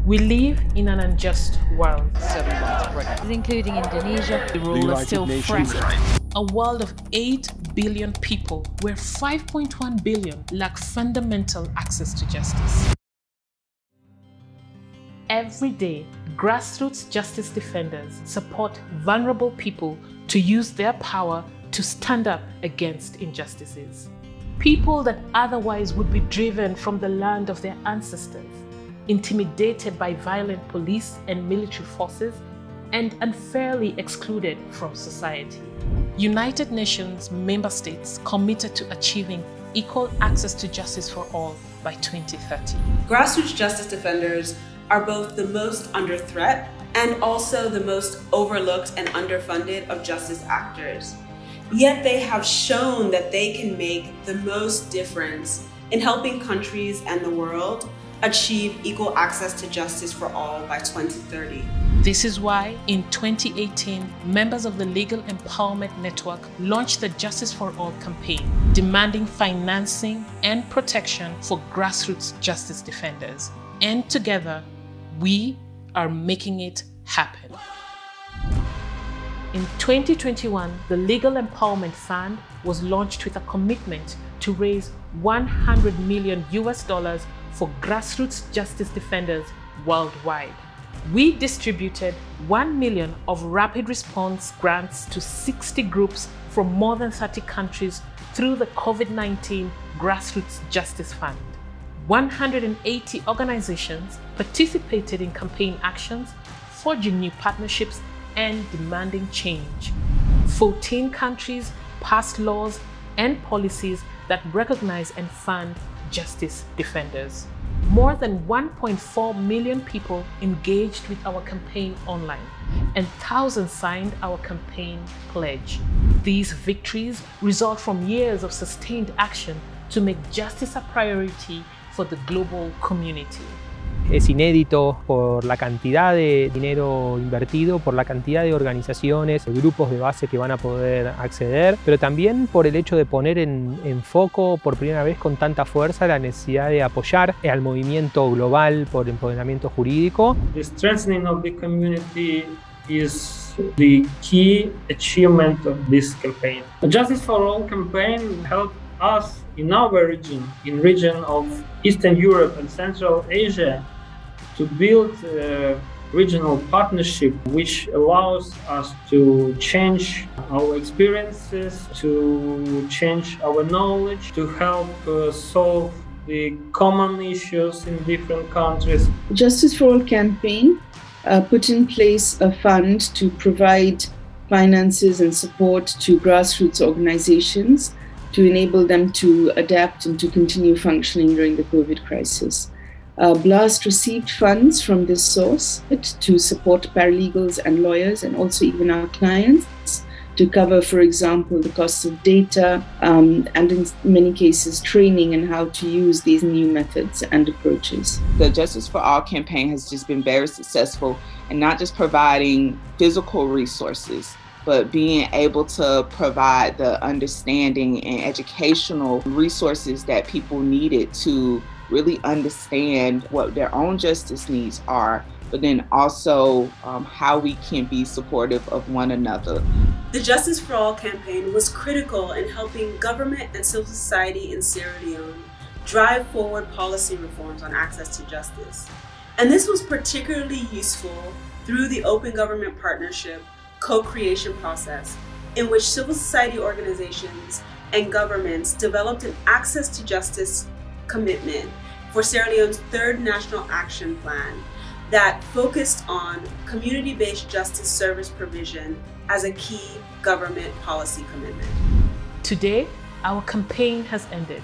We live in an unjust world. 7 months pregnant. Including Indonesia. The rule is still fresh. A world of 8 billion people where 5.1 billion lack fundamental access to justice. Every day, grassroots justice defenders support vulnerable people to use their power to stand up against injustices. People that otherwise would be driven from the land of their ancestors, intimidated by violent police and military forces, and unfairly excluded from society. United Nations member states committed to achieving equal access to justice for all by 2030. Grassroots justice defenders are both the most under threat and also the most overlooked and underfunded of justice actors. Yet they have shown that they can make the most difference in helping countries and the world achieve equal access to justice for all by 2030. This is why, in 2018, members of the Legal Empowerment Network launched the Justice for All campaign, demanding financing and protection for grassroots justice defenders. And together, we are making it happen. In 2021, the Legal Empowerment Fund was launched with a commitment to raise $100 million for grassroots justice defenders worldwide. We distributed 1 million of rapid response grants to 60 groups from more than 30 countries through the COVID-19 Grassroots Justice Fund. 180 organizations participated in campaign actions, forging new partnerships and demanding change. 14 countries passed laws and policies that recognize and fund justice defenders. More than 1.4 million people engaged with our campaign online, and thousands signed our campaign pledge. These victories result from years of sustained action to make justice a priority for the global community. Es inédito por la cantidad de dinero invertido, por la cantidad de organizaciones, grupos de base que van a poder acceder, pero también por el hecho de poner en foco por primera vez con tanta fuerza la necesidad de apoyar al movimiento global por empoderamiento jurídico. The strengthening of the community is the key achievement of this campaign. The Justice for All campaign helped us in our region of Eastern Europe and Central Asia, to build a regional partnership which allows us to change our experiences, to change our knowledge, to help solve the common issues in different countries. Justice for All campaign put in place a fund to provide finances and support to grassroots organizations to enable them to adapt and to continue functioning during the COVID crisis. BLAST received funds from this source to support paralegals and lawyers, and also even our clients, to cover, for example, the cost of data and in many cases training in how to use these new methods and approaches. The Justice for All campaign has just been very successful in not just providing physical resources, but being able to provide the understanding and educational resources that people needed to really understand what their own justice needs are, but then also how we can be supportive of one another. The Justice for All campaign was critical in helping government and civil society in Sierra Leone drive forward policy reforms on access to justice. And this was particularly useful through the Open Government Partnership co-creation process, in which civil society organizations and governments developed an access to justice commitment for Sierra Leone's third national action plan that focused on community-based justice service provision as a key government policy commitment. Today, our campaign has ended,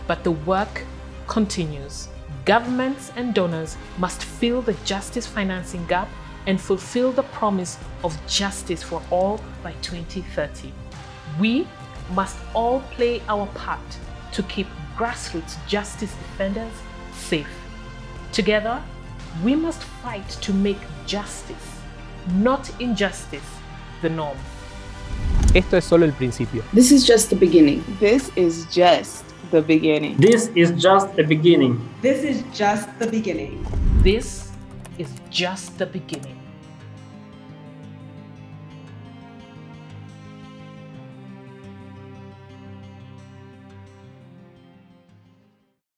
but the work continues. Governments and donors must fill the justice financing gap and fulfill the promise of justice for all by 2030. We must all play our part to keep grassroots justice defenders safe. Together, we must fight to make justice, not injustice, the norm. Esto es solo el principio. This is just the beginning. This is just the beginning. This is just the beginning. This is just the beginning. This is just the beginning.